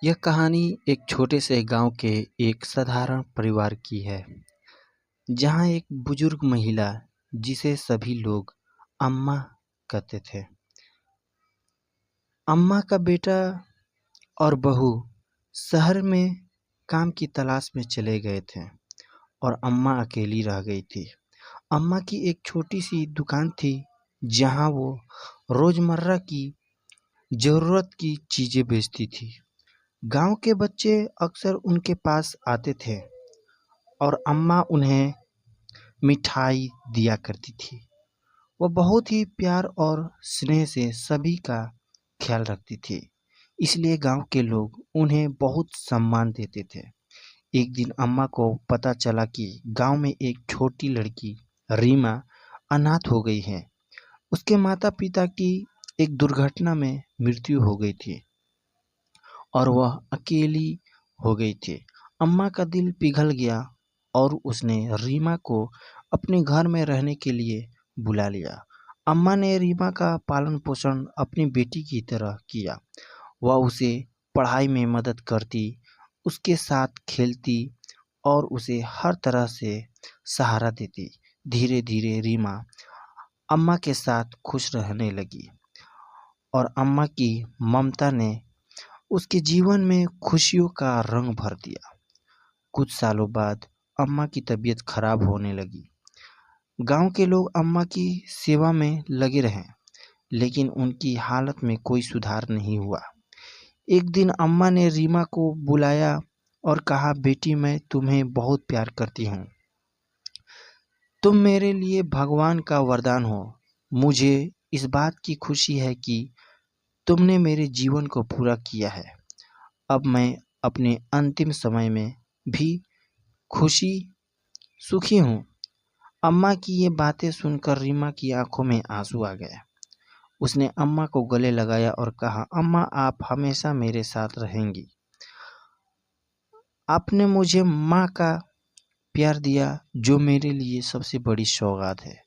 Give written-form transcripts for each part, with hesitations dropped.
यह कहानी एक छोटे से गांव के एक साधारण परिवार की है, जहां एक बुजुर्ग महिला, जिसे सभी लोग अम्मा कहते थे। अम्मा का बेटा और बहू शहर में काम की तलाश में चले गए थे और अम्मा अकेली रह गई थी। अम्मा की एक छोटी सी दुकान थी, जहां वो रोजमर्रा की जरूरत की चीजें बेचती थी। गांव के बच्चे अक्सर उनके पास आते थे और अम्मा उन्हें मिठाई दिया करती थी। वह बहुत ही प्यार और स्नेह से सभी का ख्याल रखती थी, इसलिए गांव के लोग उन्हें बहुत सम्मान देते थे। एक दिन अम्मा को पता चला कि गांव में एक छोटी लड़की रीमा अनाथ हो गई है। उसके माता पिता की एक दुर्घटना में मृत्यु हो गई थी और वह अकेली हो गई थी। अम्मा का दिल पिघल गया और उसने रीमा को अपने घर में रहने के लिए बुला लिया। अम्मा ने रीमा का पालन पोषण अपनी बेटी की तरह किया। वह उसे पढ़ाई में मदद करती, उसके साथ खेलती और उसे हर तरह से सहारा देती। धीरे धीरे रीमा अम्मा के साथ खुश रहने लगी और अम्मा की ममता ने उसके जीवन में खुशियों का रंग भर दिया। कुछ सालों बाद अम्मा की तबीयत खराब होने लगी। गांव के लोग अम्मा की सेवा में लगे रहे, लेकिन उनकी हालत में कोई सुधार नहीं हुआ। एक दिन अम्मा ने रीमा को बुलाया और कहा, बेटी, मैं तुम्हें बहुत प्यार करती हूँ। तुम मेरे लिए भगवान का वरदान हो। मुझे इस बात की खुशी है कि तुमने मेरे जीवन को पूरा किया है। अब मैं अपने अंतिम समय में भी खुशी सुखी हूँ। अम्मा की ये बातें सुनकर रीमा की आंखों में आंसू आ गए। उसने अम्मा को गले लगाया और कहा, अम्मा, आप हमेशा मेरे साथ रहेंगी। आपने मुझे माँ का प्यार दिया, जो मेरे लिए सबसे बड़ी सौगात है।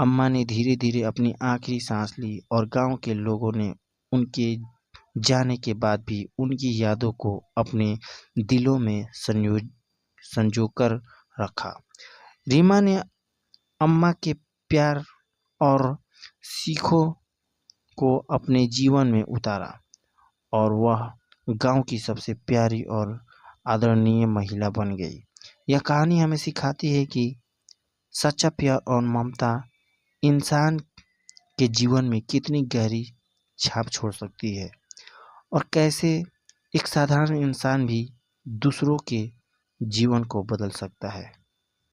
अम्मा ने धीरे धीरे अपनी आखिरी सांस ली और गांव के लोगों ने उनके जाने के बाद भी उनकी यादों को अपने दिलों में संजो कर रखा। रीमा ने अम्मा के प्यार और सीखों को अपने जीवन में उतारा और वह गांव की सबसे प्यारी और आदरणीय महिला बन गई। यह कहानी हमें सिखाती है कि सच्चा प्यार और ममता इंसान के जीवन में कितनी गहरी छाप छोड़ सकती है और कैसे एक साधारण इंसान भी दूसरों के जीवन को बदल सकता है।